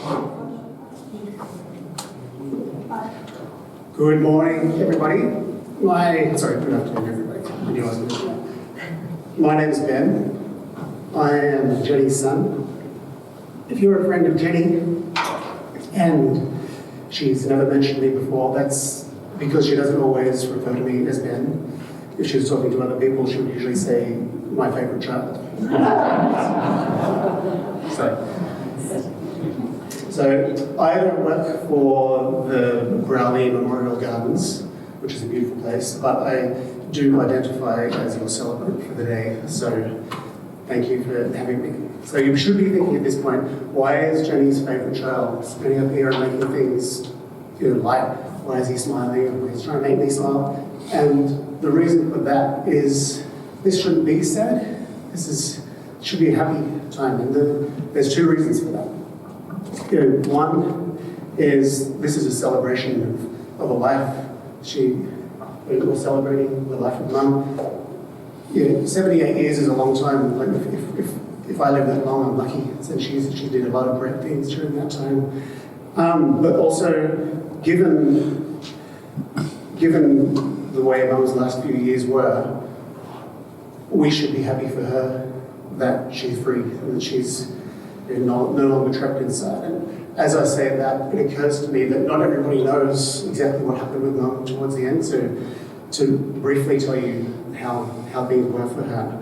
Good morning, everybody. Good afternoon, everybody. My name is Ben. I am Jenny's son. If you're a friend of Jenny and she's never mentioned me before, that's because she doesn't always refer to me as Ben. If she's talking to other people, she would usually say, my favourite child. So I don't work for the Broulee Memorial Gardens, which is a beautiful place, but I do identify as your celebrant for the day. So thank you for having me. So you should be thinking at this point, why is Jenny's favourite child standing up here and making things light? Why is he smiling? He's trying to make me smile. And the reason for that is this shouldn't be sad. Should be a happy time. And there's two reasons for that. One is this is a celebration of a life. We're celebrating the life of Mum. 78 years is a long time. Like if I live that long, I'm lucky. So she did a lot of great things during that time. But also, given the way Mum's last few years were, we should be happy for her that she's free and that she's no longer trapped inside. And as I say that, it occurs to me that not everybody knows exactly what happened with Mum towards the end. So to briefly tell you how things were for her.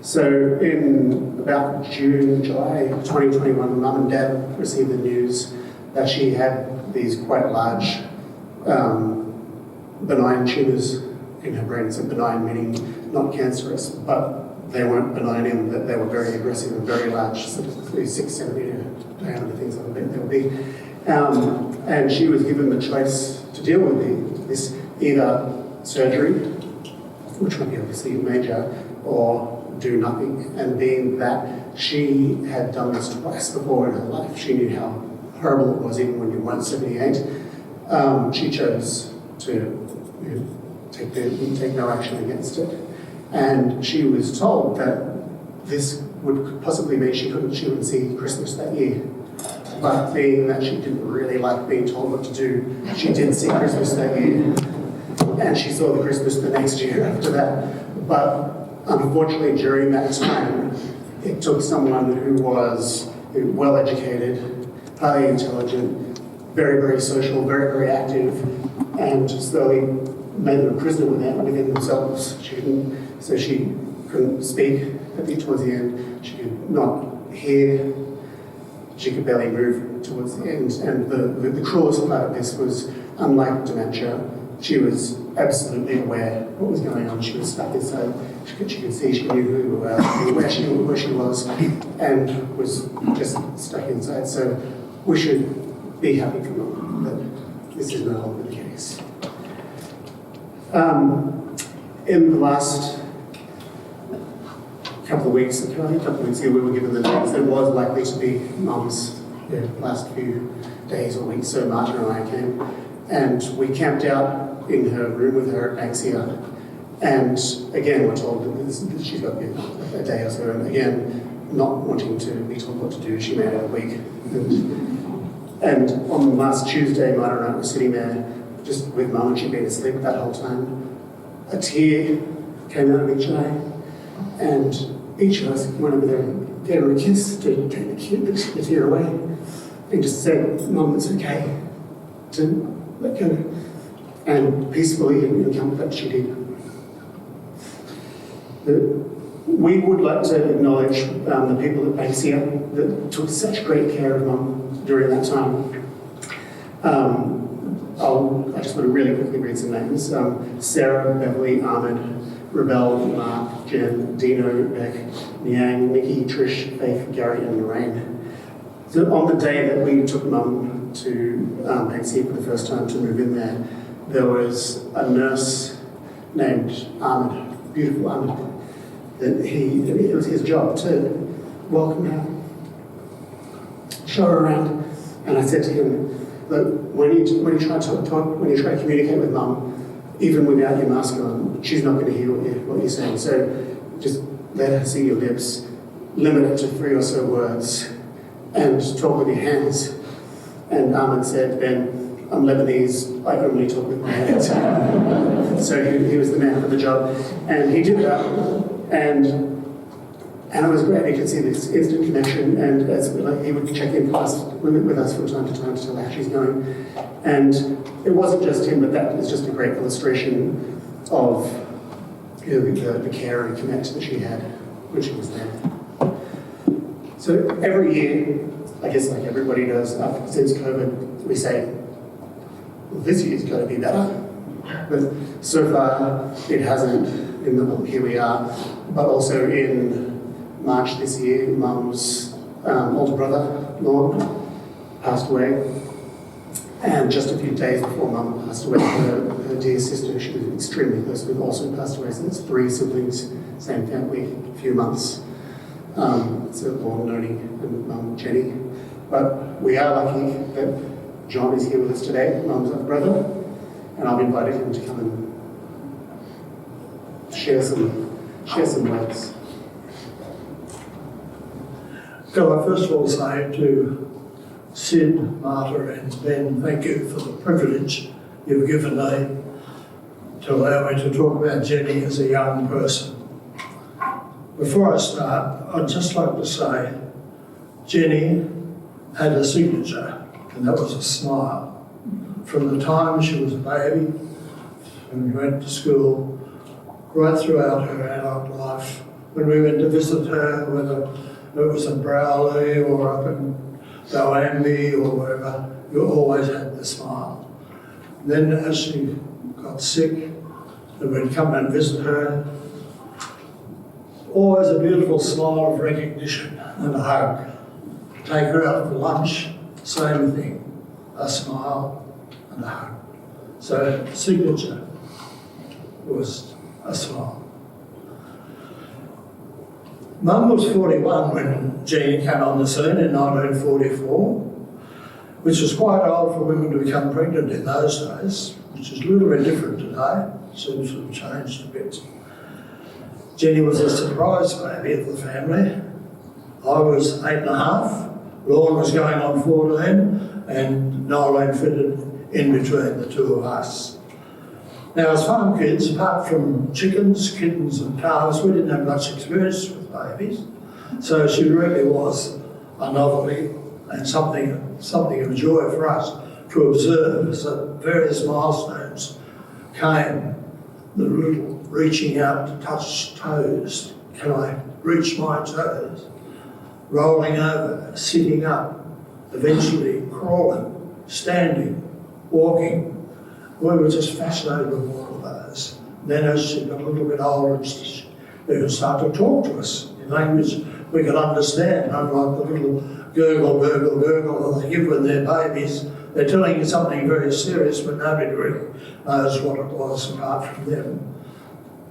So in about July 2021, Mum and Dad received the news that she had these quite large benign tumours in her brain. So benign meaning not cancerous, but they weren't benign in that they were very aggressive and very large, sort of 6 centimetre diameter things like that they would be. And she was given the choice to deal with this, either surgery, which would be obviously major, or do nothing. And being that she had done this twice before in her life, she knew how horrible it was even when you weren't 78. She chose to take no action against it. And she was told that this would possibly mean she wouldn't see Christmas that year. But being that she didn't really like being told what to do, she did see Christmas that year. And she saw the Christmas the next year after that. But unfortunately, during that time, it took someone who was well-educated, highly intelligent, very, very social, very, very active, and slowly made them a prisoner within themselves. So she couldn't speak towards the end. She could not hear. She could barely move towards the end. And the cruelest part of this was, unlike dementia, she was absolutely aware what was going on. She was stuck inside. She could see, she knew who where she was, and was just stuck inside. So we should be happy for them that this is no longer the case. In the last couple of weeks ago, we were given the news that it was likely to be Mum's last few days or weeks. So Marta and I came, and we camped out in her room with her at Banksia. And again, we're told that she's got a day or so, and again, not wanting to be told what to do, she made it a week. And on last Tuesday, Marta and I were sitting there just with Mum, and she'd been asleep that whole time. A tear came out of each eye, and each of us went over there and gave her a kiss to take the tear away, and just said, Mum, it's okay to let go. And peacefully and comfort she did. We would like to acknowledge the people at Banksia that took such great care of Mum during that time. I just want to really quickly read some names. Sarah, Beverly, Ahmed, Rebel, Mark, Jen, Dino, Beck, Niang, Nikki, Trish, Faith, Gary, and Lorraine. So on the day that we took Mum to Banksia for the first time to move in there was a nurse named Ahmed, beautiful Ahmed, that it was his job to welcome her, show her around. And I said to him, look, when you try to communicate with Mum, even without your mask on, she's not going to hear what you're saying. So just let her see your lips, limit it to 3 or so words, and talk with your hands. And Ahmed said, "Ben, I'm Lebanese, I only talk with my hands." So he was the man for the job. And he did that. And it was great. You could see this instant connection, and he would check in with us from time to time to tell how she's going. And it wasn't just him, but that was just a great illustration of the care and connect that she had when she was there. So every year, I guess like everybody does, since COVID, we say, well, this year's got to be better. But so far, it hasn't. Here we are. But also in March this year, Mum's older brother, Lord, passed away. And just a few days before Mum passed away, her dear sister, she was extremely close with, also passed away. So it's 3 siblings, same family, a few months. So Lord, Noni, and Mum, Jenny. But we are lucky that John is here with us today, Mum's other brother, and I've invited him to come and share some words. Can I first of all say to Sid, Marta and Ben, thank you for the privilege you've given me to allow me to talk about Jenny as a young person. Before I start, I'd just like to say Jenny had a signature, and that was a smile. From the time she was a baby, when we went to school, right throughout her adult life, when we went to visit her, whether it was in Broulee or up in Boambi or wherever, you always had the smile. Then as she got sick, and we'd come and visit her, always a beautiful smile of recognition and a hug. Take her out for lunch, same thing, a smile and a hug. So signature was a smile. Mum was 41 when Jenny came on the scene in 1944, which was quite old for women to become pregnant in those days, which is a little bit different today. Seems to have changed a bit. Jenny was a surprise baby of the family. I was 8.5, Lorne was going on 14, and Nolan fitted in between the two of us. Now, as farm kids, apart from chickens, kittens and calves, we didn't have much experience with babies, so she really was a novelty and something of joy for us to observe as the various milestones came. The little reaching out to touch toes. Can I reach my toes? Rolling over, sitting up, eventually crawling, standing, walking. We were just fascinated with all of those. Then as she got a little bit older, she would start to talk to us in language we could understand, unlike the little gurgle, gurgle, gurgle that they give when they're babies. They're telling you something very serious, but nobody really knows what it was apart from them.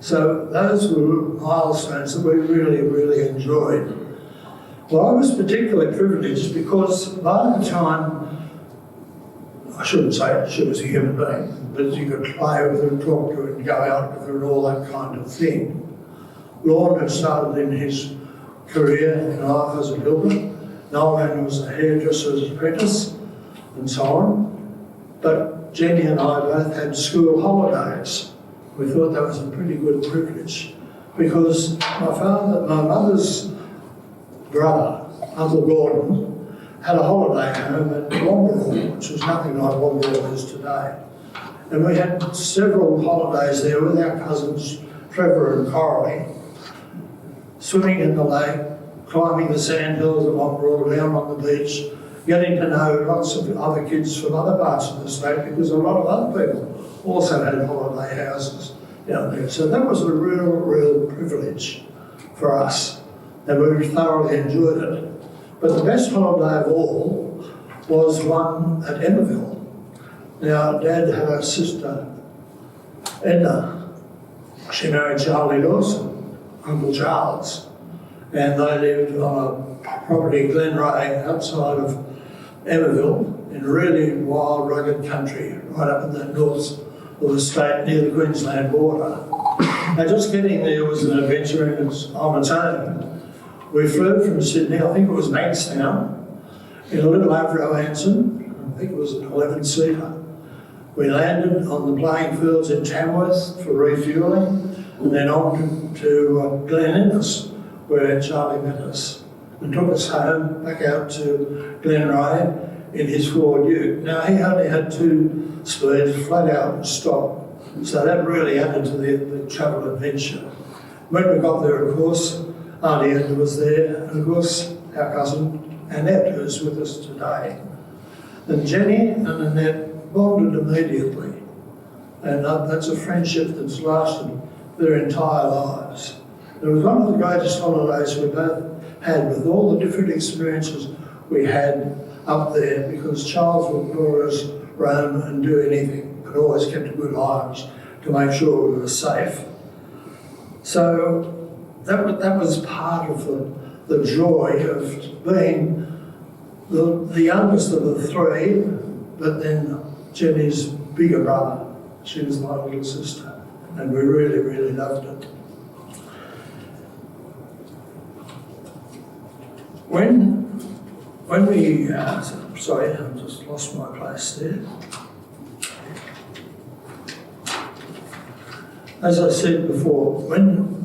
So those were milestones that we really, really enjoyed. Well, I was particularly privileged because by the time, I shouldn't say she was a human being, but you could play with her and talk to her and go out with her and all that kind of thing. Lorne had started in his career in life as a builder. Nolan was a hairdresser's apprentice and so on. But Jenny and I both had school holidays. We thought that was a pretty good privilege because my mother's brother, Uncle Gordon, had a holiday home at Walde, which was nothing like Walde is today. And we had several holidays there with our cousins, Trevor and Coralie, swimming in the lake, climbing the sandhills of Broulee, down on the beach, getting to know lots of other kids from other parts of the state because a lot of other people also had holiday houses down there. So that was a real privilege for us, and we thoroughly enjoyed it. But the best holiday of all was one at Emmaville. Now, Dad had a sister, Edna. She married Charlie Dawson, Uncle Charles, and they lived on a property, Glenray, outside of Emmaville, in really wild, rugged country, right up in the north of the state, near the Queensland border. Now, just getting there was an adventure on its own. We flew from Sydney, I think it was Bankstown, in a little Avro Anson, think it was an 11-seater. We landed on the playing fields in Tamworth for refuelling, and then on to Glen Innes, where Charlie met us, and took us home, back out to Glenray in his Ford Ute. Now, he only had 2 speeds, flat out and stop, so that really added to the travel adventure. When we got there, of course, Auntie Edna was there, and of course, our cousin Annette, who's with us today. And Jenny and Annette bonded immediately, and that's a friendship that's lasted their entire lives. It was one of the greatest holidays we both had, with all the different experiences we had up there, because Charles would draw us roam and do anything, but always kept a good eye to make sure we were safe. So that was part of the joy of being the youngest of the 3, but then Jenny's bigger brother. She was my little sister, and we really, really loved it. When we, sorry, I've just lost my place there. As I said before, when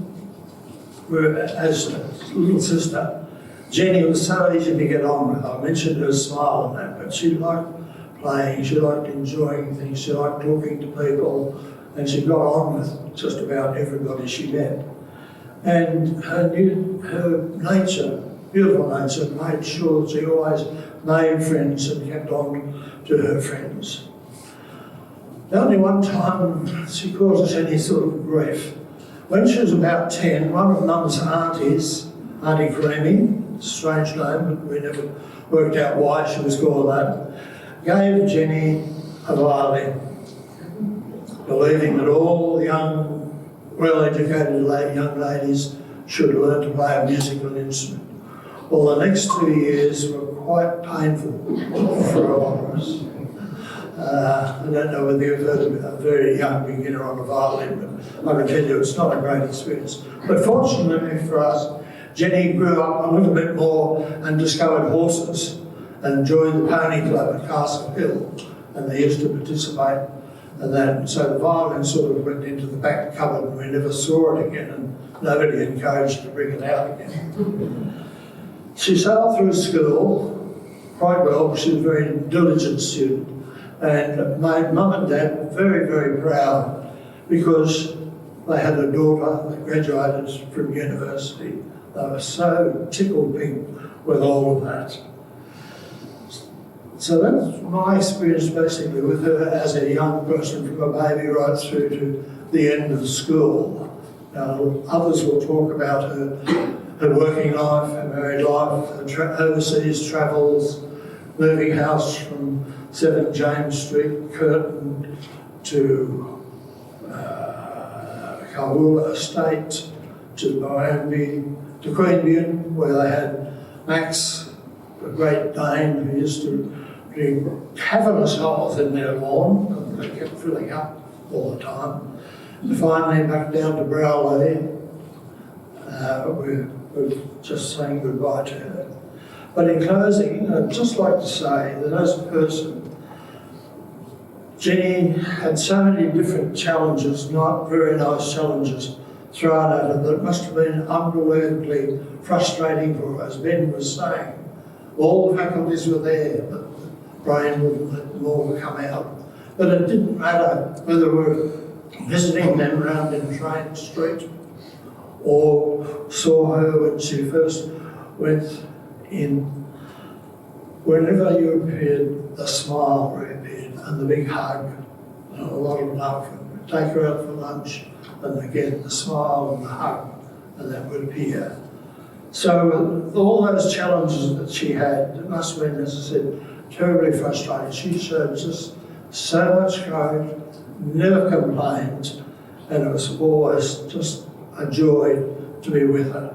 we were as a little sister, Jenny was so easy to get on with. I mentioned her smile and that, but she liked playing, she liked enjoying things, she liked talking to people, and she got on with just about everybody she met. And her nature, beautiful nature, made sure that she always made friends and kept on to her friends. The only one time she caused us any sort of grief, when she was about 10, one of Mum's aunties, Auntie Creamy, strange name, but we never worked out why she was called that, gave Jenny a violin, believing that all young, well-educated young ladies should learn to play a musical instrument. Well, the next 2 years were quite painful for a lot of us. I don't know whether you've heard of a very young beginner on a violin, but I can tell you it's not a great experience. But fortunately for us, Jenny grew up a little bit more and discovered horses and joined the pony club at Castle Hill, and they used to participate in that. And so the violin sort of went into the back cupboard and we never saw it again, and nobody encouraged to bring it out again. She sailed through school quite well. She was a very diligent student and made Mum and Dad very, very proud, because they had a daughter that graduated from university. They were so tickled pink with all of that. So that's my experience basically with her as a young person, from a baby right through to the end of school. Now, others will talk about her working life, her married life, her overseas travels, moving house from 7 James Street, Curtin, to Kawula Estate, to Barambie, to Queanbeyan, where they had Max, the Great Dane, who used to drink cavernous holes in their lawn, and they kept filling up all the time. And finally, back down to Broulee, we're just saying goodbye to her. But in closing, I'd just like to say that as a person, Jenny had so many different challenges, not very nice challenges, thrown at her, that it must have been unbelievably frustrating for her. As Ben was saying, all the faculties were there, but the brain wouldn't let them all come out. But it didn't matter whether we were visiting them around in Train Street, or saw her when she first went in. Whenever you appeared, the smile reappeared, and the big hug, and a lot of love. We'd take her out for lunch, and again the smile and the hug, and that would appear. So all those challenges that she had, it must have been, as I said, terribly frustrating. She showed just so much courage, never complained, and it was always just a joy to be with her.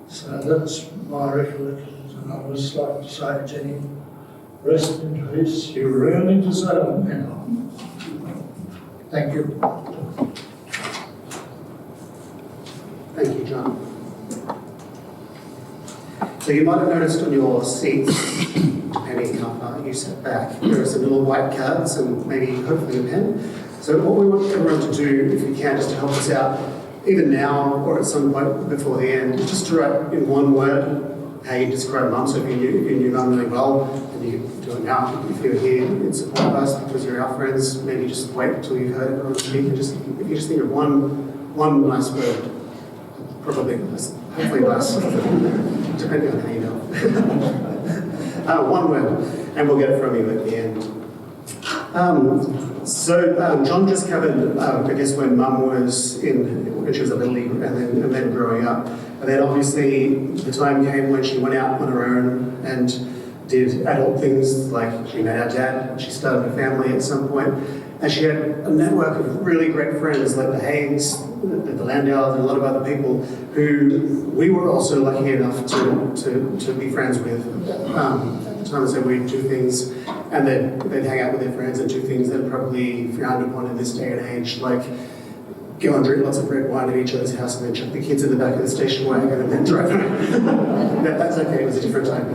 So that's my recollection, and I would just like to say, Jenny, rest in peace. You really deserve it now. Thank you. Thank you, John. So you might have noticed on your seats, depending how far you sat back, there are some little white cards and maybe hopefully a pen. So what we want everyone to do, if you can, just to help us out, either now or at some point before the end, just to write in one word how you describe mum. So if you knew mum really well, and you can do it now. If you're here in support of us because you're our friends, maybe just wait until you've heard everyone speak. And just, if you just think of one nice word, probably nice, hopefully nice, depending on how you know. One word, and we'll get it from you at the end. John just covered, I guess, when Mum was when she was a little league and then growing up. And then obviously the time came when she went out on her own and did adult things, like she met our dad, she started a family at some point, and she had a network of really great friends like the Hayes, the Landaus, and a lot of other people who we were also lucky enough to be friends with. At the time, so we'd do things, and they'd hang out with their friends and do things that are probably frowned upon in this day and age, like go and drink lots of red wine at each other's house and then chuck the kids in the back of the station wagon and then drive home. That's okay, it was a different time.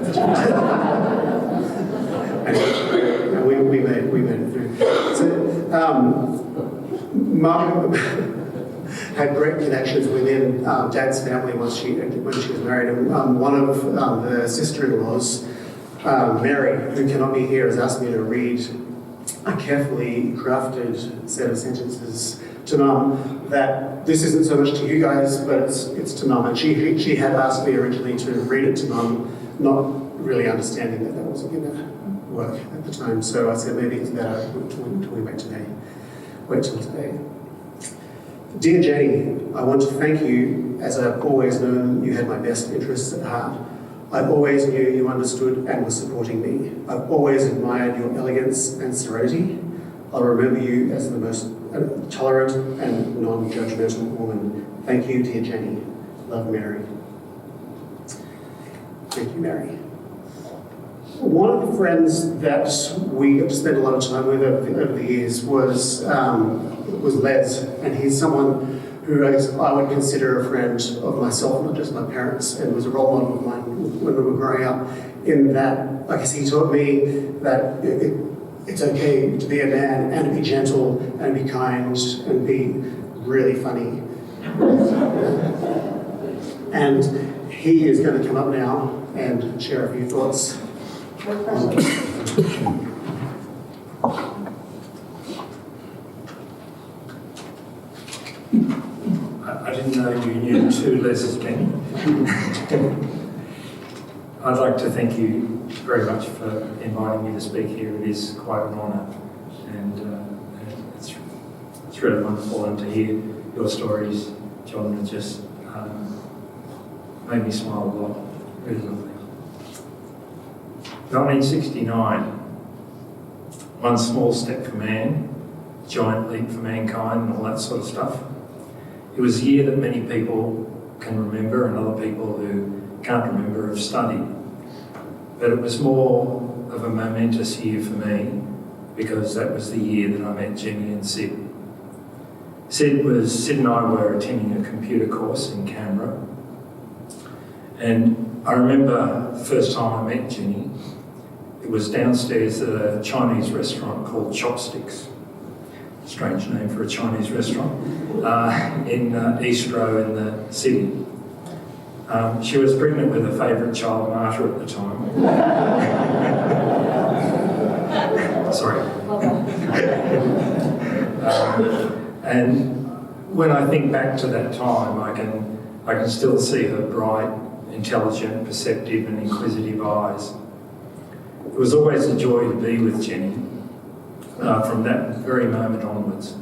Anyway, we made it through. So, Mum had great connections within Dad's family when she was married. And one of the sister-in-laws, Mary, who cannot be here, has asked me to read a carefully crafted set of sentences to Mum that this isn't so much to you guys, but it's to Mum. And she had asked me originally to read it to Mum, not really understanding that wasn't going to work at the time. So I said maybe it's better until we wait till today. Dear Jenny, I want to thank you, as I've always known you had my best interests at heart. I've always knew you understood and were supporting me. I've always admired your elegance and serenity. I'll remember you as the most tolerant and non-judgmental woman. Thank you, dear Jenny. Love, Mary. Thank you, Mary. One of the friends that we got to spend a lot of time with over the years was Les, and he's someone who I would consider a friend of myself, not just my parents, and was a role model of mine when we were growing up, in that, I guess he taught me that it's okay to be a man and to be gentle and be kind and be really funny. And he is going to come up now and share a few thoughts. I didn't know you knew two Leses, Jenny. I'd like to thank you very much for inviting me to speak here. It is quite an honour, and it's really wonderful, and to hear your stories, John, it just made me smile a lot. Really lovely. 1969, one small step for man, giant leap for mankind, and all that sort of stuff. It was a year that many people can remember and other people who can't remember have studied. But it was more of a momentous year for me because that was the year that I met Jenny and Sid. Sid and I were attending a computer course in Canberra. And I remember the first time I met Jenny, it was downstairs at a Chinese restaurant called Chopsticks. Strange name for a Chinese restaurant, in East Row in the city. She was pregnant with a favourite child, Marta, at the time. Sorry. And when I think back to that time, I can still see her bright, intelligent, perceptive and inquisitive eyes. It was always a joy to be with Jenny. From that very moment onwards.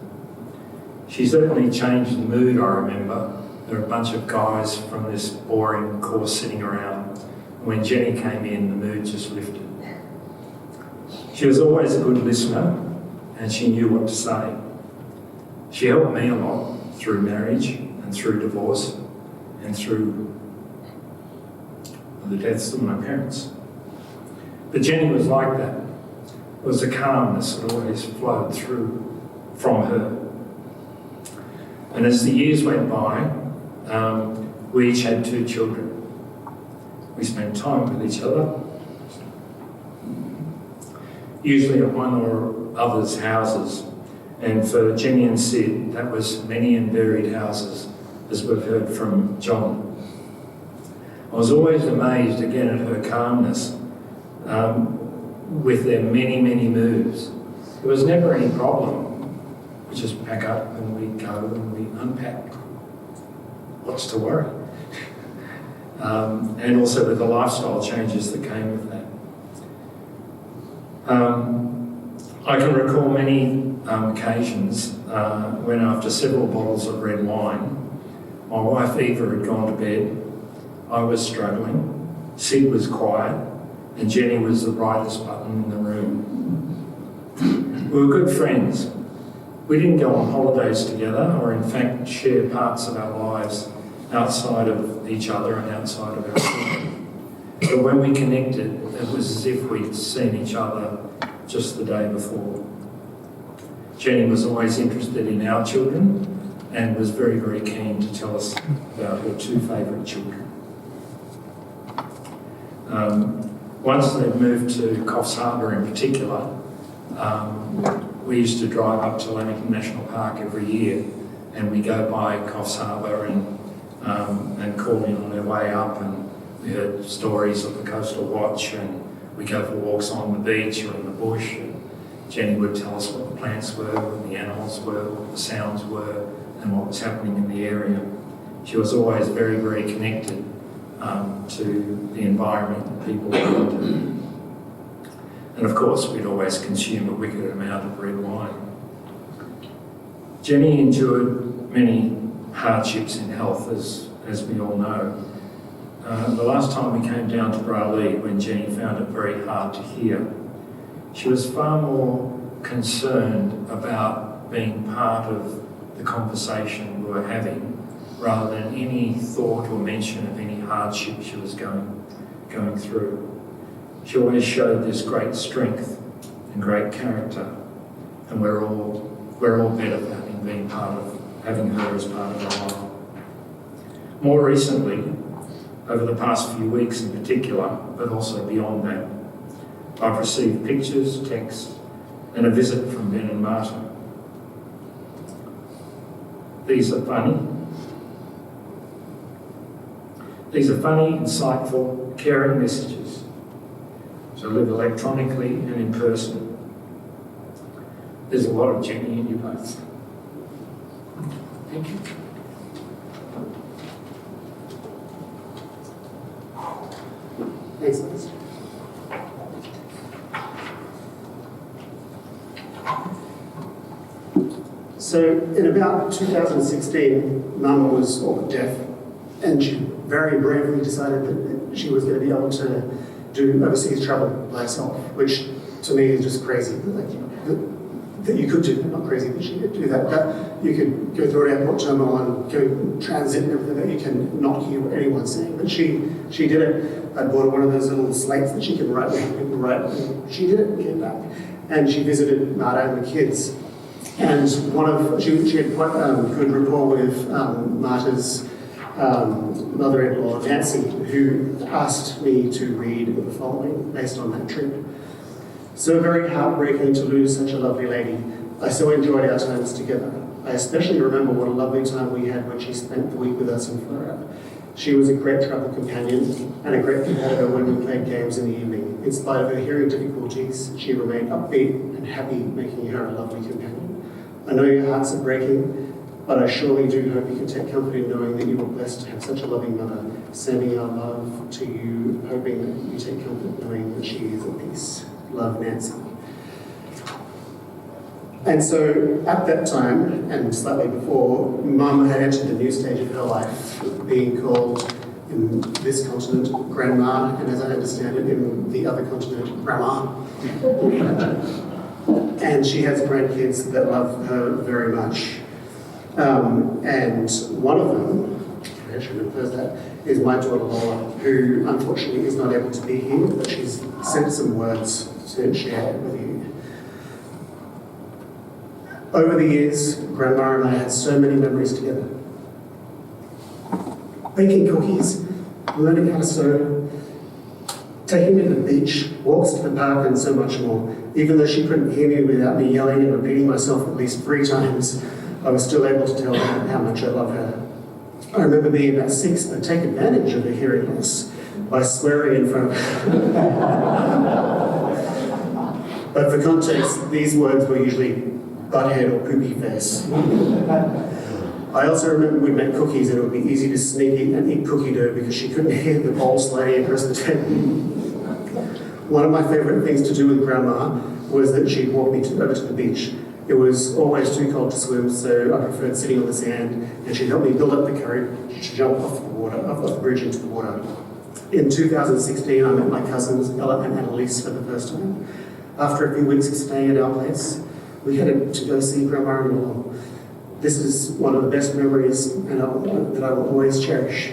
She certainly changed the mood, I remember. There were a bunch of guys from this boring course sitting around. When Jenny came in, the mood just lifted. She was always a good listener, and she knew what to say. She helped me a lot through marriage and through divorce and through the deaths of my parents. But Jenny was like that. There was a calmness that always flowed through from her. And as the years went by, we each had 2 children. We spent time with each other, usually at one or other's houses. And for Jenny and Sid, that was many and varied houses, as we've heard from John. I was always amazed again at her calmness with their many, many moves. There was never any problem. We just pack up and we go and we unpack. What's to worry? And also with the lifestyle changes that came with that. I can recall many occasions when after several bottles of red wine, my wife Eva had gone to bed, I was struggling, Sid was quiet, and Jenny was the brightest button in the room. We were good friends. We didn't go on holidays together or in fact share parts of our lives outside of each other and outside of our children. But when we connected, it was as if we'd seen each other just the day before. Jenny was always interested in our children and was very, very keen to tell us about her two favourite children. Once they moved to Coffs Harbour in particular, we used to drive up to Lamington National Park every year, and we go by Coffs Harbour and call in on our way up, and we heard stories of the Coastal Watch, and we go for walks on the beach or in the bush, and Jenny would tell us what the plants were, what the animals were, what the sounds were, and what was happening in the area. She was always very, very connected to the environment and people around her. And of course, we'd always consume a wicked amount of red wine. Jenny endured many hardships in health, as we all know. The last time we came down to Broulee, when Jenny found it very hard to hear, she was far more concerned about being part of the conversation we were having, rather than any thought or mention of any hardship she was going through. She always showed this great strength and great character, and we're all better for having her as part of our life. More recently, over the past few weeks in particular, but also beyond that, I've received pictures, texts, and a visit from Ben and Marta. These are funny, insightful, caring messages. So live electronically and in person. There's a lot of Jenny in you both. Thank you. Thanks, Liz. So in about 2016, Mum was deaf, and she very bravely decided that she was going to be able to do overseas travel by herself, which to me is just crazy. That you could do, not crazy that she could do that, but you could go through an airport terminal and go transit and everything that you can not hear what anyone's saying. But she did it. I bought her one of those little slates that she can write with people write. And she did it and came back. And she visited Marta and the kids. And she had quite good rapport with Marta's mother-in-law, Nancy, who asked me to read the following based on that trip. So very heartbreaking to lose such a lovely lady. I so enjoyed our times together. I especially remember what a lovely time we had when she spent the week with us in Florida. She was a great travel companion and a great competitor when we played games in the evening. In spite of her hearing difficulties, she remained upbeat and happy, making her a lovely companion. I know your hearts are breaking, but I surely do hope you can take comfort in knowing that you were blessed to have such a loving mother. Sending our love to you, hoping that you take comfort knowing that she is at peace. Love, Nancy. And so at that time, and slightly before, Mum had entered the new stage of her life, being called in this continent Grandma, and as I understand it, in the other continent, Grandma. And she has grandkids that love her very much. And one of them, I should have heard that, is my daughter Lola, who unfortunately is not able to be here, but she's sent some words to share with you. Over the years, Grandma and I had so many memories together. Baking cookies, learning how to sew, taking me to the beach, walks to the park, and so much more. Even though she couldn't hear me without me yelling and repeating myself at least 3 times, I was still able to tell her how much I love her. I remember being about 6 and take advantage of her hearing loss by swearing in front of her. But for context, these words were usually butthead or poopy face. I also remember we'd make cookies and it would be easy to sneak in and eat cookie dough because she couldn't hear the bowl sliding across the table. One of my favourite things to do with Grandma was that she'd walk me over to the beach. It was always too cold to swim, so I preferred sitting on the sand, and she'd help me build up the courage to jump off the bridge into the water. In 2016, I met my cousins Ella and Annelise for the first time. After a few weeks of staying at our place, we headed to go see Grandma-in-law. This is one of the best memories that I will always cherish.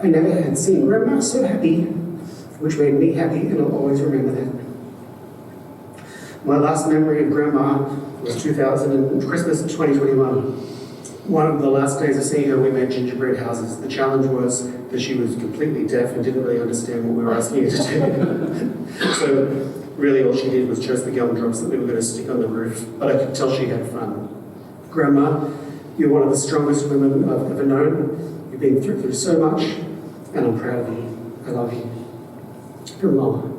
I never had seen Grandma so happy, which made me happy, and I'll always remember that. My last memory of Grandma was Christmas 2021. One of the last days of seeing her, we made gingerbread houses. The challenge was that she was completely deaf and didn't really understand what we were asking her to do. So really all she did was chose the gumdrops that we were going to stick on the roof, but I could tell she had fun. Grandma, you're one of the strongest women I've ever known. You've been through so much, and I'm proud of you. I love you. Your Mama.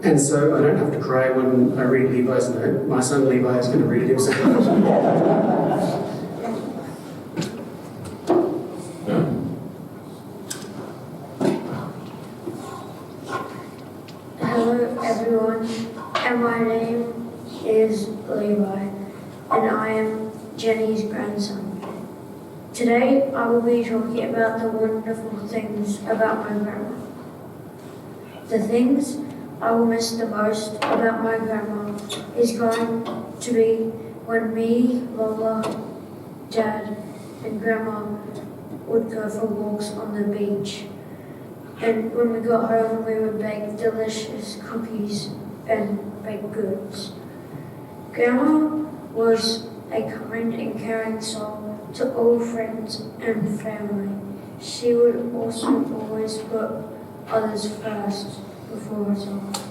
And so I don't have to cry when I read Levi's note. My son Levi is going to read it himself. Hello everyone, and my name is Levi, and I am Jenny's grandson. Today I will be talking about the wonderful things about my grandma. The things I will miss the most about my grandma is going to be when me, Lola, Dad, and Grandma would go for walks on the beach. And when we got home, we would bake delicious cookies and baked goods. Grandma was a kind and caring soul to all friends and family. She would also always put others first before herself.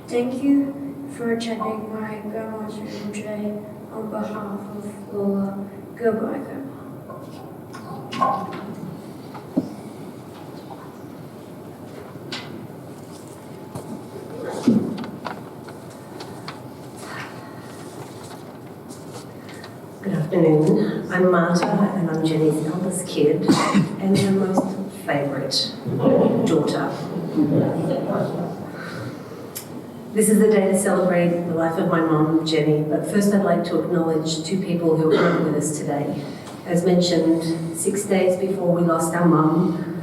Thank you for attending my grandma's funeral today on behalf of Lola. Goodbye, Grandma. Good afternoon. I'm Marta and I'm Jenny's eldest kid and her most favourite daughter. This is the day to celebrate the life of my mum, Jenny, but first I'd like to acknowledge 2 people who aren't with us today. As mentioned, 6 days before we lost our mum,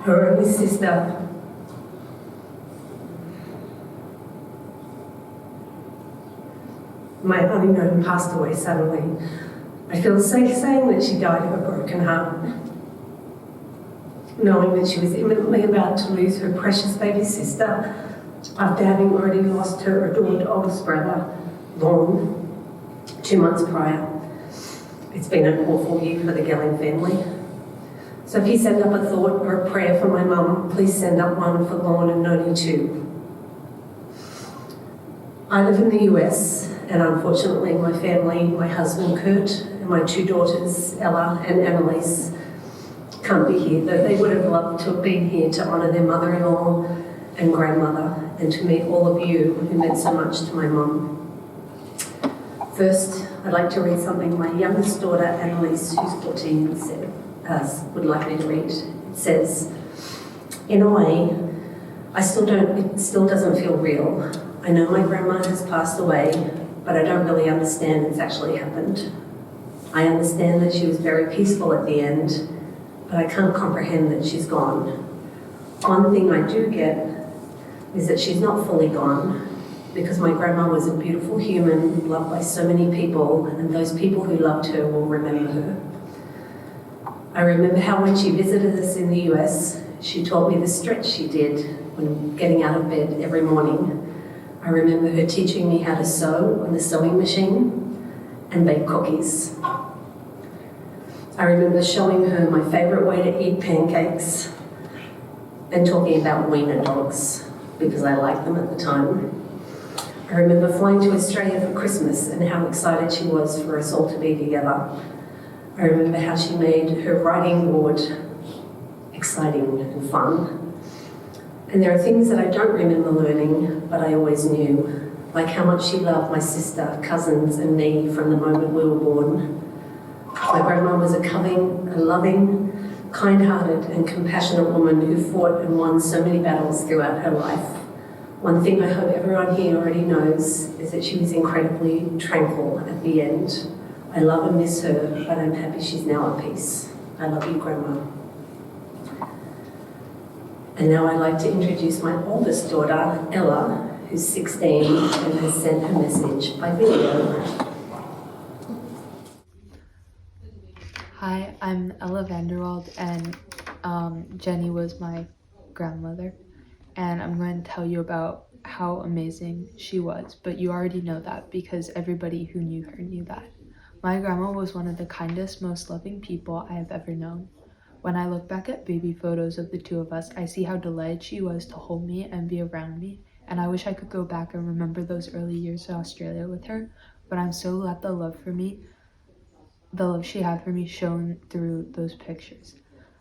her only sister, my only known, passed away suddenly. I feel safe saying that she died of a broken heart, knowing that she was imminently about to lose her precious baby sister after having already lost her adored oldest brother, Lorne, 2 months prior. It's been an awful year for the Gelling family. So if you send up a thought or a prayer for my mum, please send up one for Lorne and Noni too. I live in the US, and unfortunately my family, my husband Kurt, and my 2 daughters, Ella and Annelise, can't be here, though they would have loved to have been here to honour their mother-in-law and grandmother, and to meet all of you who meant so much to my mum. First, I'd like to read something my youngest daughter, Annelise, who's 14, would like me to read. It says, in a way, it still doesn't feel real. I know my grandma has passed away, but I don't really understand it's actually happened. I understand that she was very peaceful at the end, but I can't comprehend that she's gone. One thing I do get is that she's not fully gone, because my grandma was a beautiful human, loved by so many people, and those people who loved her will remember her. I remember how when she visited us in the US, she taught me the stretch she did when getting out of bed every morning. I remember her teaching me how to sew on the sewing machine and bake cookies. I remember showing her my favourite way to eat pancakes and talking about wiener dogs because I liked them at the time. I remember flying to Australia for Christmas and how excited she was for us all to be together. I remember how she made her writing board exciting and fun. And there are things that I don't remember learning, but I always knew, like how much she loved my sister, cousins, and me from the moment we were born. My grandma was a loving, kind-hearted, and compassionate woman who fought and won so many battles throughout her life. One thing I hope everyone here already knows is that she was incredibly tranquil at the end. I love and miss her, but I'm happy she's now at peace. I love you, Grandma. And now I'd like to introduce my oldest daughter, Ella, who's 16 and has sent her message by video. Hi, I'm Ella Vanderwald, and Jenny was my grandmother, and I'm going to tell you about how amazing she was, but you already know that because everybody who knew her knew that. My grandma was one of the kindest, most loving people I have ever known. When I look back at baby photos of the two of us, I see how delighted she was to hold me and be around me, and I wish I could go back and remember those early years in Australia with her, but I'm so glad the love she had for me shone through those pictures.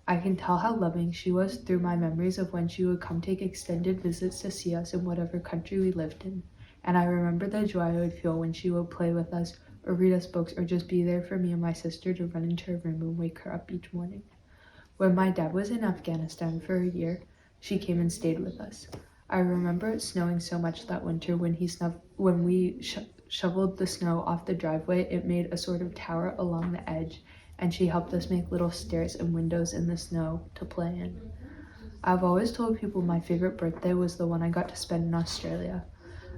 I can tell how loving she was through my memories of when she would come take extended visits to see us in whatever country we lived in, and I remember the joy I would feel when she would play with us or read us books or just be there for me and my sister to run into her room and wake her up each morning. When my dad was in Afghanistan for a year, she came and stayed with us. I remember it snowing so much that winter when we shoveled the snow off the driveway. It made a sort of tower along the edge, and she helped us make little stairs and windows in the snow to play in. I've always told people my favorite birthday was the one I got to spend in Australia.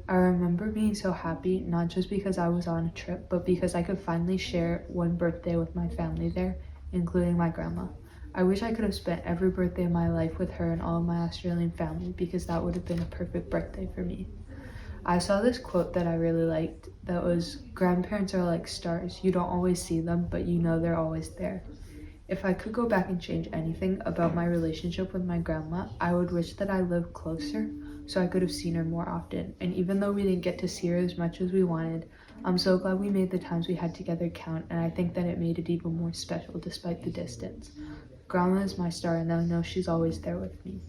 I remember being so happy, not just because I was on a trip, but because I could finally share one birthday with my family there, including my grandma. I wish I could have spent every birthday of my life with her and all of my Australian family, because that would have been a perfect birthday for me. I saw this quote that I really liked that was, "Grandparents are like stars. You don't always see them, but you know they're always there." If I could go back and change anything about my relationship with my grandma, I would wish that I lived closer so I could have seen her more often. And even though we didn't get to see her as much as we wanted, I'm so glad we made the times we had together count, and I think that it made it even more special despite the distance. Grandma is my star, and I know she's always there with me.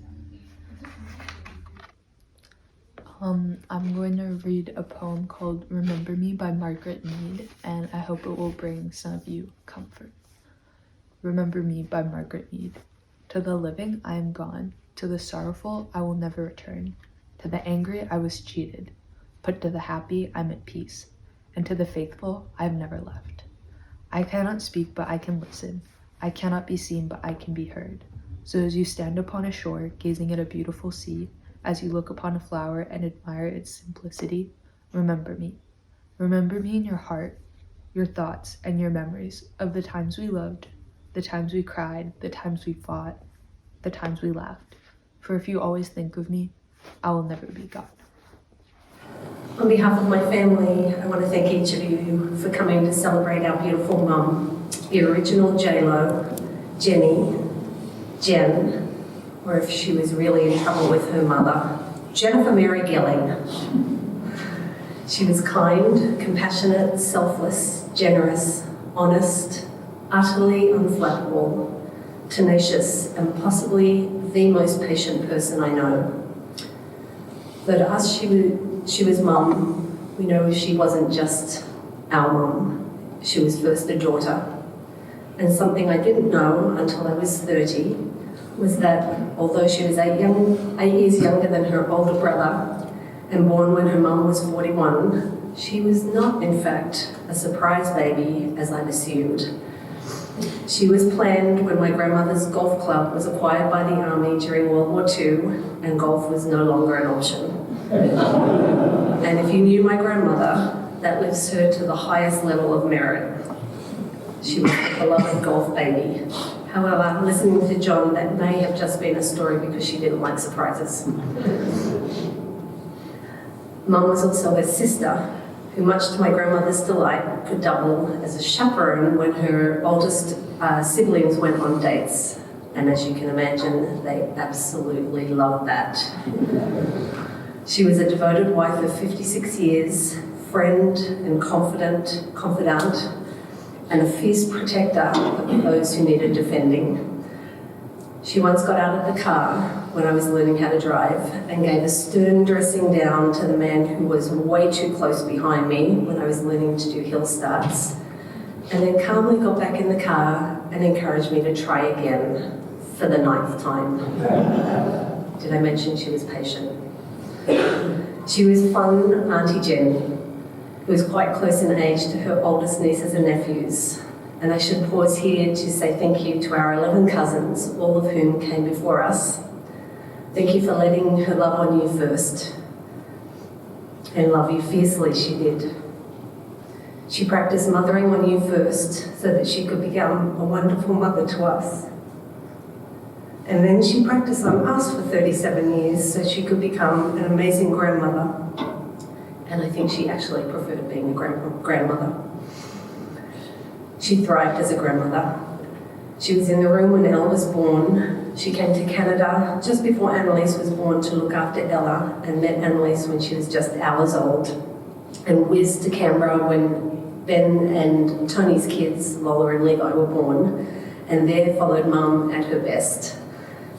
I'm going to read a poem called Remember Me by Margaret Mead, and I hope it will bring some of you comfort. Remember Me by Margaret Mead. To the living, I am gone. To the sorrowful, I will never return. To the angry, I was cheated. But to the happy, I'm at peace. And to the faithful, I have never left. I cannot speak, but I can listen. I cannot be seen, but I can be heard. So as you stand upon a shore, gazing at a beautiful sea, as you look upon a flower and admire its simplicity, remember me. Remember me in your heart, your thoughts, and your memories of the times we loved, the times we cried, the times we fought, the times we laughed. For if you always think of me, I will never be gone. On behalf of my family, I want to thank each of you for coming to celebrate our beautiful mum, the original J-Lo, Jenny, Jen, or if she was really in trouble with her mother, Jennifer Mary Gelling. She was kind, compassionate, selfless, generous, honest, utterly unflappable, tenacious, and possibly the most patient person I know. Though to us she was mum, we know she wasn't just our mum. She was first a daughter. And something I didn't know until I was 30 was that although she was 8 years younger than her older brother and born when her mum was 41, she was not, in fact, a surprise baby, as I'd assumed. She was planned when my grandmother's golf club was acquired by the army during World War II, and golf was no longer an option. And if you knew my grandmother, that lifts her to the highest level of merit. She was a beloved golf baby. However, listening to John, that may have just been a story because she didn't like surprises. Mum was also a sister who, much to my grandmother's delight, could double as a chaperone when her oldest siblings went on dates. And as you can imagine, they absolutely loved that. She was a devoted wife of 56 years, friend and confidant, and a fierce protector of those who needed defending. She once got out of the car when I was learning how to drive and gave a stern dressing down to the man who was way too close behind me when I was learning to do hill starts, and then calmly got back in the car and encouraged me to try again for the 9th time. Did I mention she was patient? She was fun Auntie Jen, who was quite close in age to her oldest nieces and nephews. And I should pause here to say thank you to our 11 cousins, all of whom came before us. Thank you for letting her love on you first, and love you fiercely she did. She practiced mothering on you first so that she could become a wonderful mother to us. And then she practiced on us for 37 years so she could become an amazing grandmother. And I think she actually preferred being a grandmother. She thrived as a grandmother. She was in the room when Ella was born. She came to Canada just before Annelise was born to look after Ella, and met Annelise when she was just hours old, and whizzed to Canberra when Ben and Tony's kids, Lola and Levi, were born, and there followed Mum at her best.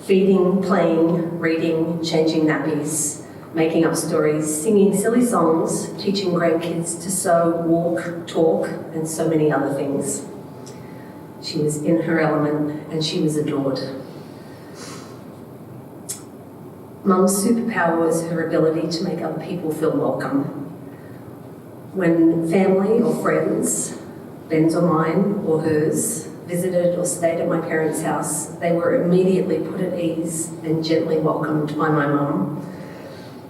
Feeding, playing, reading, changing nappies, making up stories, singing silly songs, teaching grandkids to sew, walk, talk, and so many other things. She was in her element, and she was adored. Mum's superpower was her ability to make other people feel welcome. When family or friends, Ben's or mine or hers, visited or stayed at my parents' house, they were immediately put at ease and gently welcomed by my mum.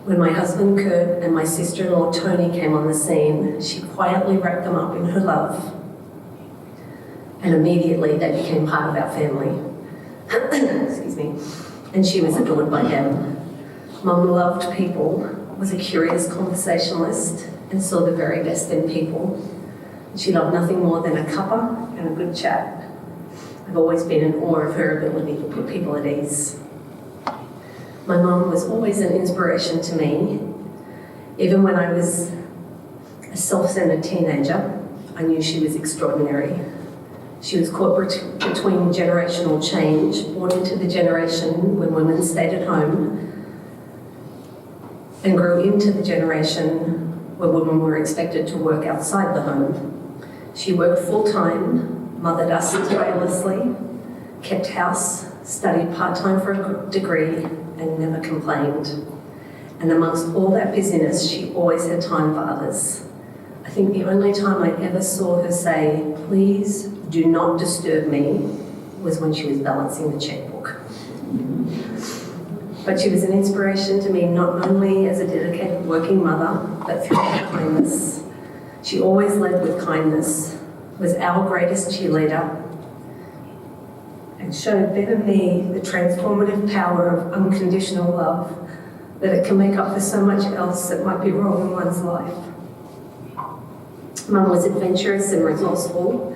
When my husband Kurt and my sister-in-law Tony came on the scene, she quietly wrapped them up in her love, and immediately they became part of our family. Excuse me. And she was adored by them. Mum loved people, was a curious conversationalist, and saw the very best in people. She loved nothing more than a cuppa and a good chat. I've always been in awe of her ability to put people at ease. My mum was always an inspiration to me. Even when I was a self-centered teenager, I knew she was extraordinary. She was caught between generational change, born into the generation when women stayed at home, and grew into the generation where women were expected to work outside the home. She worked full-time, mothered us tirelessly, kept house, studied part-time for a degree, and never complained. And amongst all that busyness, she always had time for others. I think the only time I ever saw her say, "Please do not disturb me," was when she was balancing the checkbook. But she was an inspiration to me not only as a dedicated working mother, but through her kindness. She always led with kindness, was our greatest cheerleader, and showed Ben and me the transformative power of unconditional love, that it can make up for so much else that might be wrong in one's life. Mum was adventurous and resourceful.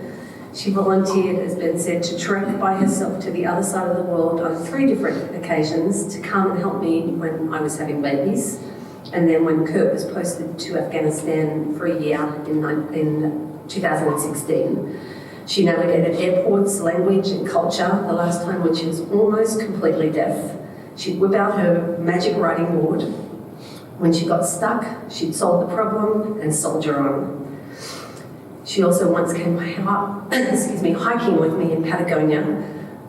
She volunteered, as Ben said, to trek by herself to the other side of the world on 3 different occasions to come and help me when I was having babies, and then when Kurt was posted to Afghanistan for a year in 2016. She navigated airports, language and culture, the last time when she was almost completely deaf. She'd whip out her magic writing board. When she got stuck, she'd solve the problem and soldier on. She also once came hiking with me in Patagonia,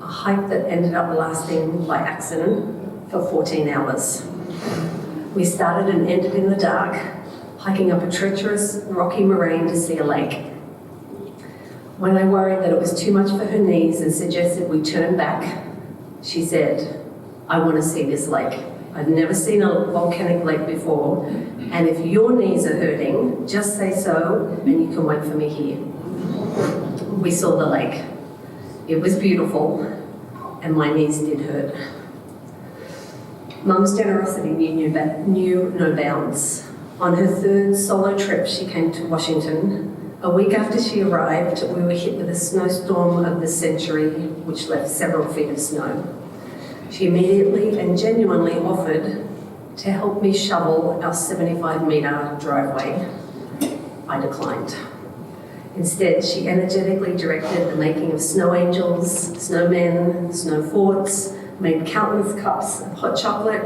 a hike that ended up lasting by accident for 14 hours. We started and ended in the dark, hiking up a treacherous, rocky moraine to see a lake. When I worried that it was too much for her knees and suggested we turn back, she said, "I want to see this lake. I've never seen a volcanic lake before, and if your knees are hurting, just say so and you can wait for me here." We saw the lake. It was beautiful, and my knees did hurt. Mum's generosity knew no bounds. On her third solo trip, she came to Washington. A week after she arrived, we were hit with a snowstorm of the century, which left several feet of snow. She immediately and genuinely offered to help me shovel our 75-metre driveway. I declined. Instead, she energetically directed the making of snow angels, snowmen, snow forts, made countless cups of hot chocolate,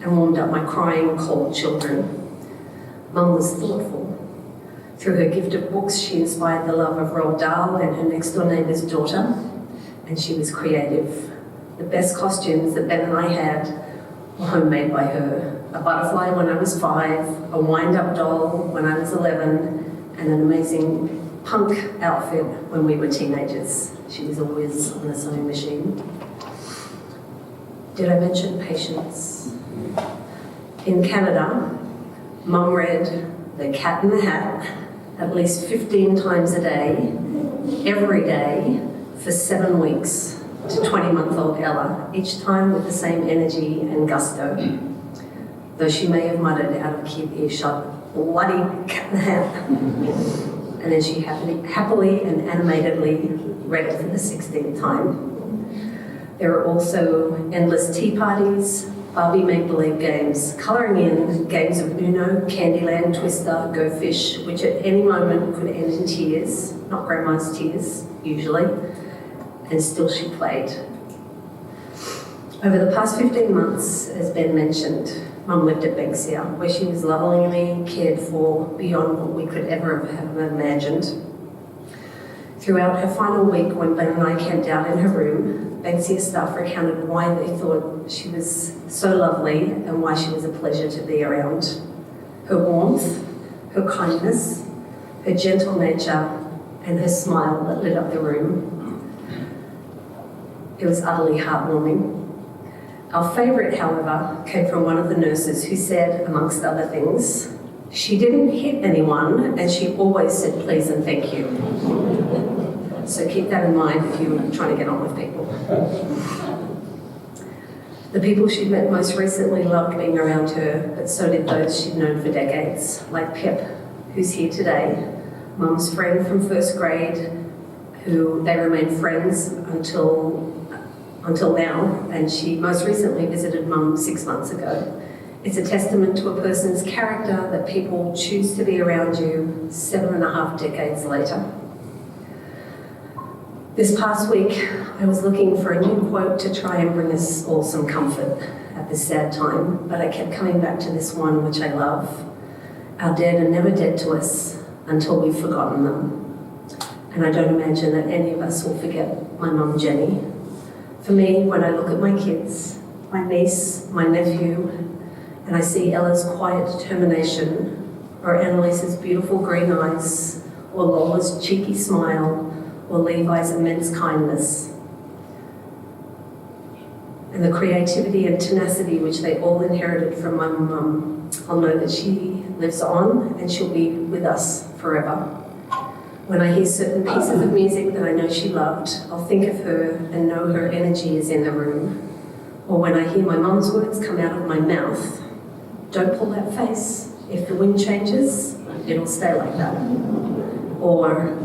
and warmed up my crying, cold children. Mum was thoughtful. Through her gift of books, she inspired the love of Roald Dahl and her next-door neighbour's daughter, and she was creative. The best costumes that Ben and I had were homemade by her. A butterfly when I was 5, a wind-up doll when I was 11, and an amazing punk outfit when we were teenagers. She was always on the sewing machine. Did I mention patience? In Canada, Mum read The Cat in the Hat at least 15 times a day, every day, for 7 weeks to 20-month-old Ella, each time with the same energy and gusto. Though she may have muttered out of keep earshot, bloody cat in the hat. And then she happily and animatedly read it for the 16th time. There are also endless tea parties, Barbie make-believe games, colouring in games of Uno, Candyland, Twister, Go Fish, which at any moment could end in tears, not grandma's tears, usually, and still she played. Over the past 15 months, as Ben mentioned, Mum lived at Banksia, where she was lovingly cared for beyond what we could ever have imagined. Throughout her final week, when Ben and I camped out in her room, Banksia staff recounted why they thought she was so lovely and why she was a pleasure to be around. Her warmth, her kindness, her gentle nature, and her smile that lit up the room. It was utterly heartwarming. Our favourite, however, came from one of the nurses who said, amongst other things, she didn't hit anyone and she always said please and thank you. So keep that in mind if you're trying to get on with people. The people she'd met most recently loved being around her, but so did those she'd known for decades, like Pip, who's here today, Mum's friend from first grade, who they remained friends until now, and she most recently visited Mum 6 months ago. It's a testament to a person's character that people choose to be around you 7.5 decades later. This past week, I was looking for a new quote to try and bring us all some comfort at this sad time, but I kept coming back to this one, which I love. Our dead are never dead to us until we've forgotten them. And I don't imagine that any of us will forget my mum, Jenny. For me, when I look at my kids, my niece, my nephew, and I see Ella's quiet determination, or Annelise's beautiful green eyes, or Lola's cheeky smile, or Levi's immense kindness, and the creativity and tenacity which they all inherited from my mum, I'll know that she lives on and she'll be with us forever. When I hear certain pieces of music that I know she loved, I'll think of her and know her energy is in the room. Or when I hear my mum's words come out of my mouth, don't pull that face. If the wind changes, it'll stay like that. Or,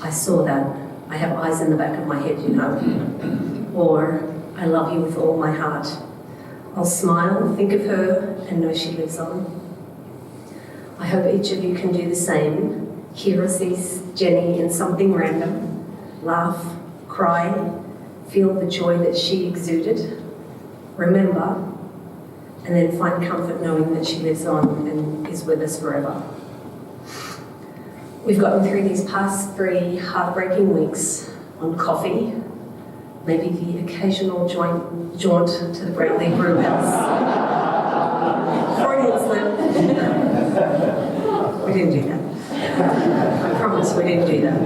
I saw that. I have eyes in the back of my head, you know. Or, I love you with all my heart. I'll smile, think of her, and know she lives on. I hope each of you can do the same. Hear or see Jenny in something random. Laugh, cry, feel the joy that she exuded. Remember, and then find comfort knowing that she lives on and is with us forever. We've gotten through these past 3 heartbreaking weeks on coffee, maybe the occasional jaunt to the Broulee Brew House. Freudian slip. We didn't do that. I promise we didn't do that.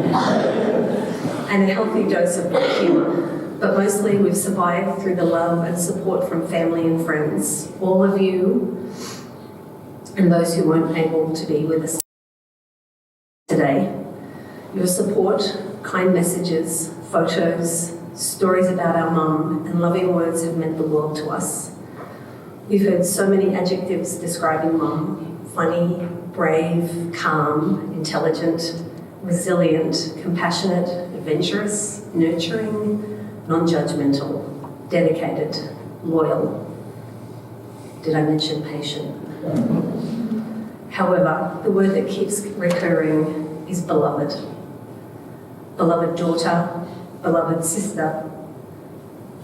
And a healthy dose of humour. But mostly we've survived through the love and support from family and friends. All of you and those who weren't able to be with us today. Your support, kind messages, photos, stories about our mum, and loving words have meant the world to us. We've heard so many adjectives describing mum: funny, brave, calm, intelligent, resilient, compassionate, adventurous, nurturing, non-judgmental, dedicated, loyal. Did I mention patient? However, the word that keeps recurring is beloved. Beloved daughter, beloved sister,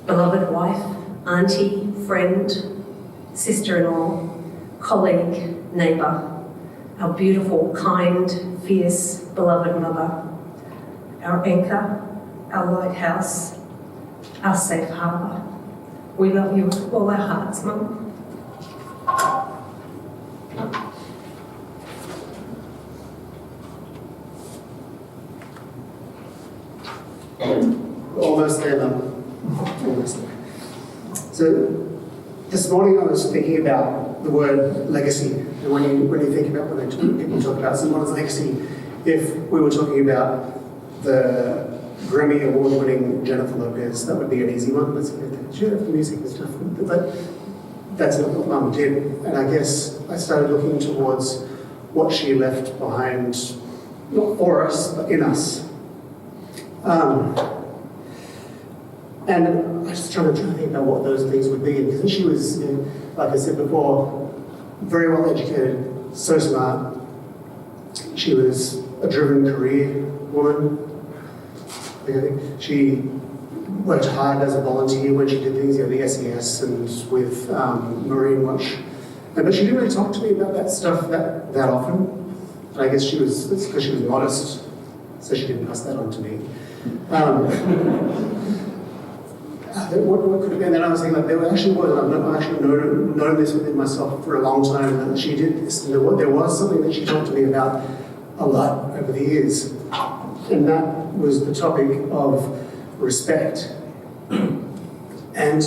beloved wife, auntie, friend, sister-in-law, colleague, neighbour, our beautiful, kind, fierce, beloved mother, our anchor, our lighthouse, our safe harbour. We love you with all our hearts, Mum. Almost there, Mum. Almost there. So this morning I was thinking about the word legacy, and when you think about when people talk about someone's legacy, if we were talking about the Grammy Award-winning Jennifer Lopez, that would be an easy one. Let's get that. She had the music and stuff, but that's not what Mum did. And I guess I started looking towards what she left behind, not for us, but in us. And I was trying to think about what those things would be, because she was, like I said before, very well educated, so smart. She was a driven career woman. I think she worked hard as a volunteer when she did things, the SES and with Marine Watch. But she didn't really talk to me about that stuff that often. And I guess it's because she was modest, so she didn't pass that on to me. What could have been? Then I was thinking, like, there actually was, I've actually known this within myself for a long time, that she did this. And there was something that she talked to me about a lot over the years. And that was the topic of respect. And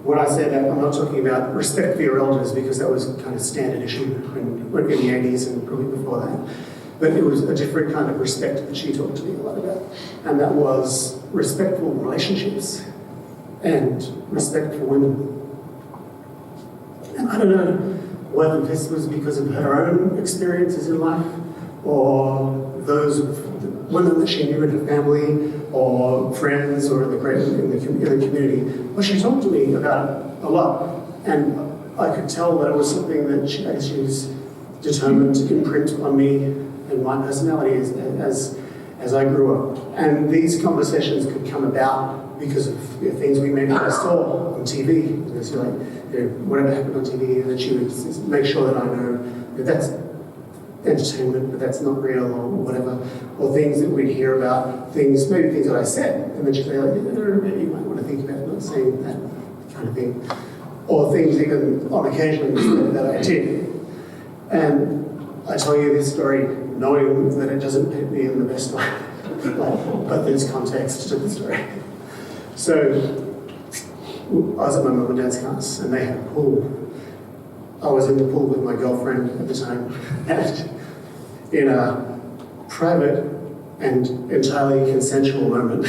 when I say that, I'm not talking about respect for your elders, because that was kind of standard issue in the 80s and probably before that. But it was a different kind of respect that she talked to me a lot about. And that was respectful relationships and respect for women. And I don't know whether this was because of her own experiences in life, or those of the women that she knew in her family, or friends, or in the community. But she talked to me about it a lot, and I could tell that it was something that she was determined to imprint on me and my personality as I grew up. And these conversations could come about because of things we maybe saw on TV. Because whatever happened on TV, and then she would make sure that I know that that's entertainment, but that's not real, or whatever. Or things that we'd hear about, maybe things that I said, and then she'd say, maybe you might want to think about not saying that kind of thing. Or things even on occasion that I did. And I tell you this story knowing that it doesn't hit me in the best way, but there's context to the story. So I was at my mum and dad's house, and they had a pool. I was in the pool with my girlfriend at the time, and in a private and entirely consensual moment.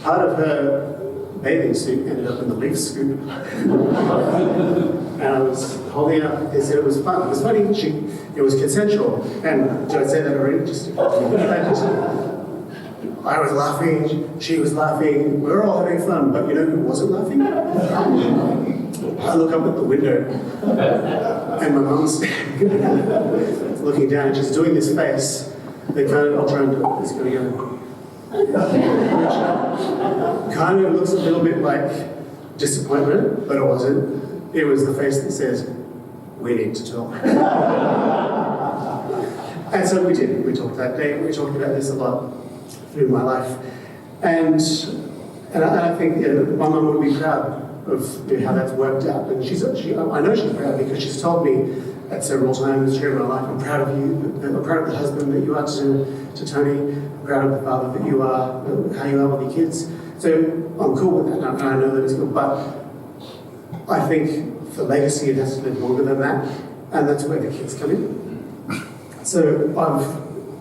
Part of her bathing suit ended up in the leaf scoop. And I was holding up, they said it was fun. It was funny, it was consensual. And did I say that already? I was laughing, she was laughing, we were all having fun, but you know who wasn't laughing? I look up at the window, and my mum's looking down, and she's doing this face. They kind of, I'll try and do it, it's going to go. Kind of looks a little bit like disappointment, but it wasn't. It was the face that says, we need to talk. And so we did. We talked that day. We talked about this a lot through my life. And I think my mum would be proud of how that's worked out. And I know she's proud, because she's told me at several times during my life, I'm proud of you. I'm proud of the husband that you are to Tony. I'm proud of the father that you are, how you are with your kids. So I'm cool with that, and I know that it's good. But I think for legacy, it has to live longer than that, and that's where the kids come in. So I've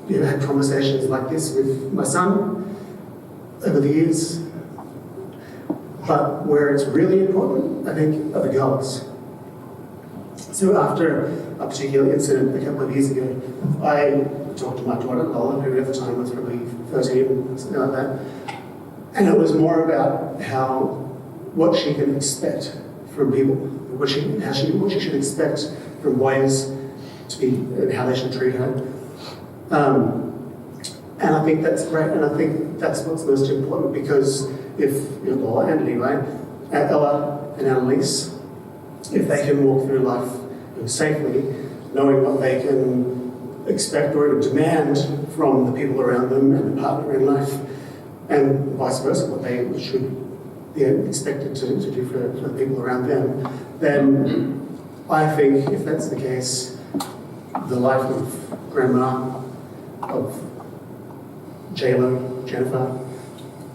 had conversations like this with my son over the years. But where it's really important, I think, are the girls. So after a particular incident a couple of years ago, I talked to my daughter Lola, who at the time was probably 13, something like that, and it was more about what she can expect from people, what she should expect from boys to be, and how they should treat her. And I think that's great, and I think that's what's most important, because if Lola and Levi, Ella and Annelise, if they can walk through life safely, knowing what they can expect or even demand from the people around them and the partner in life, and vice versa, what they should be expected to do for the people around them, then I think if that's the case, the life of Grandma, of J-Lo, Jennifer,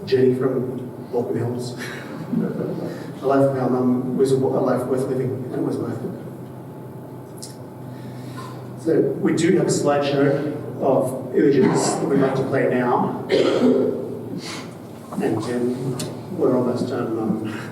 Jenny from Walking Hills, the life of our mum was a life worth living, and it was worth it. So we do have a slideshow of images that we'd like to play now. And then we're almost done.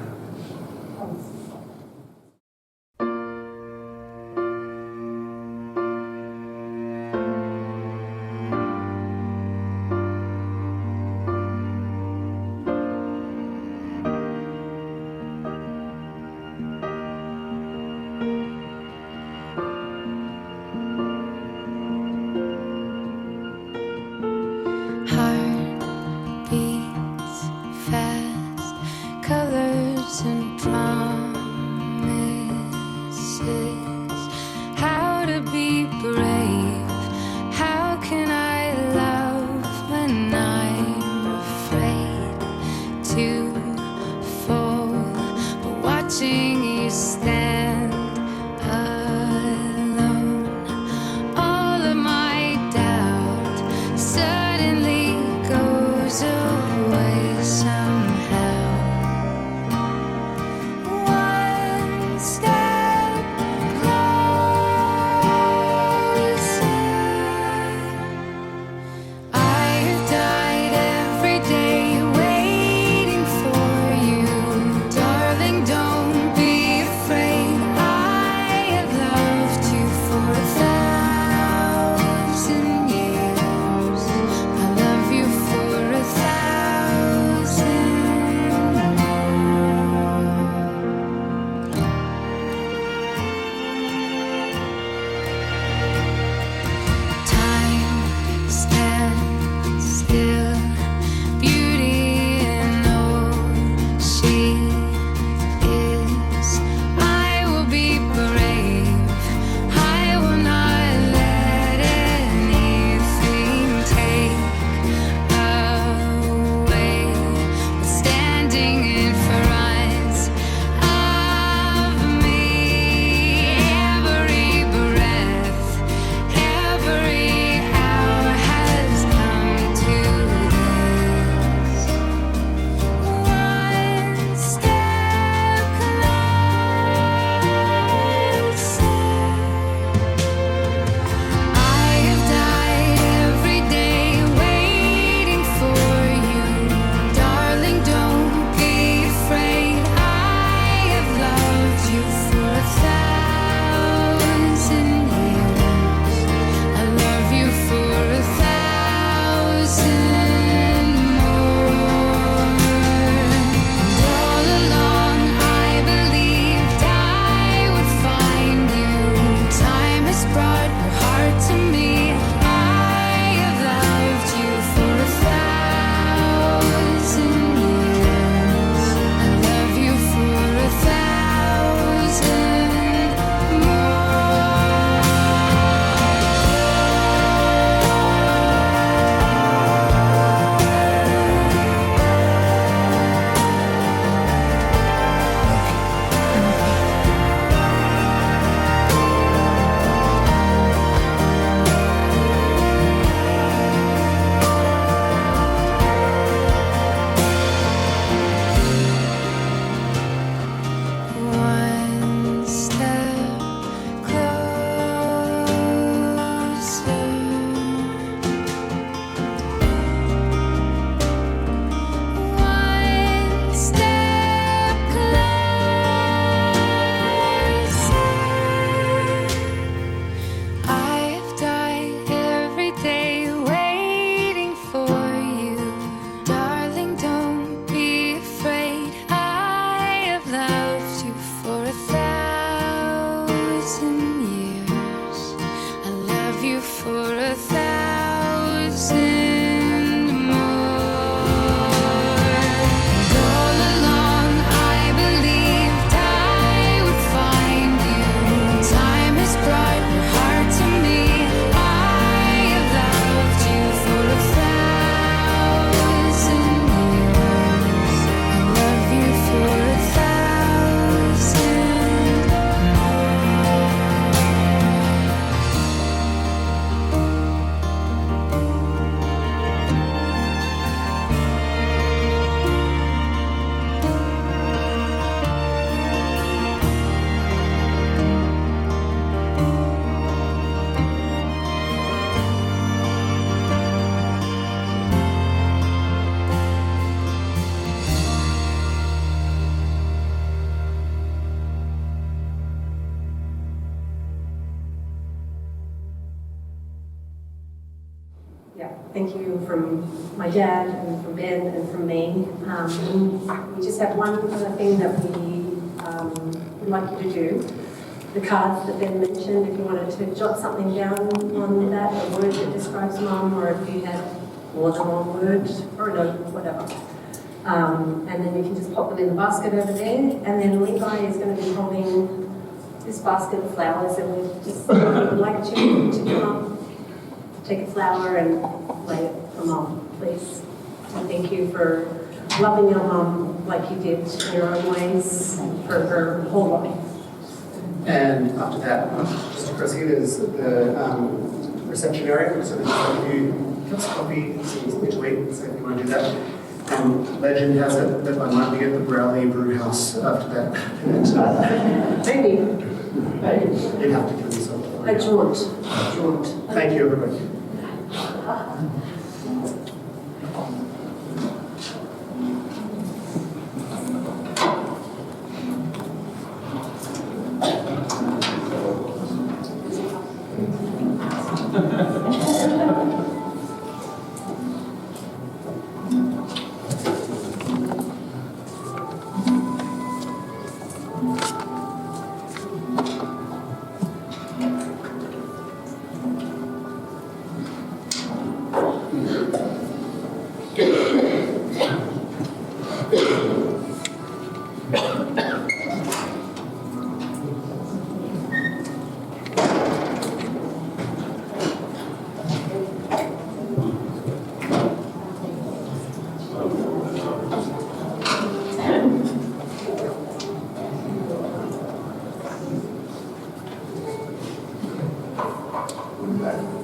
Heart beats fast, colors you for 1,000 more. And all along I believed I would find you. Time has brought your heart to me. I have loved you for 1,000 years. I love you for 1,000 Yeah, thank you from my dad and from Ben and from me. We just have one other thing that we would like you to do. The cards that Ben mentioned, if you wanted to jot something down on that, a word that describes Mum, or if you had more than one word, or a note, whatever. And then you can just pop them in the basket over there. And then Levi is going to be holding this basket of flowers, and we just would like you to come up, take a flower and lay it for Mum, please. And thank you for loving your mum like you did in your own ways for her whole life. And after that, just across here, there's the reception area. So there's a few cups of coffee, something to eat, so if you want to do that. Legend has it that I might be at the Broulee Brew House after that. Maybe. You'd have to give yourself A jaunt. Thank you, everybody. Back.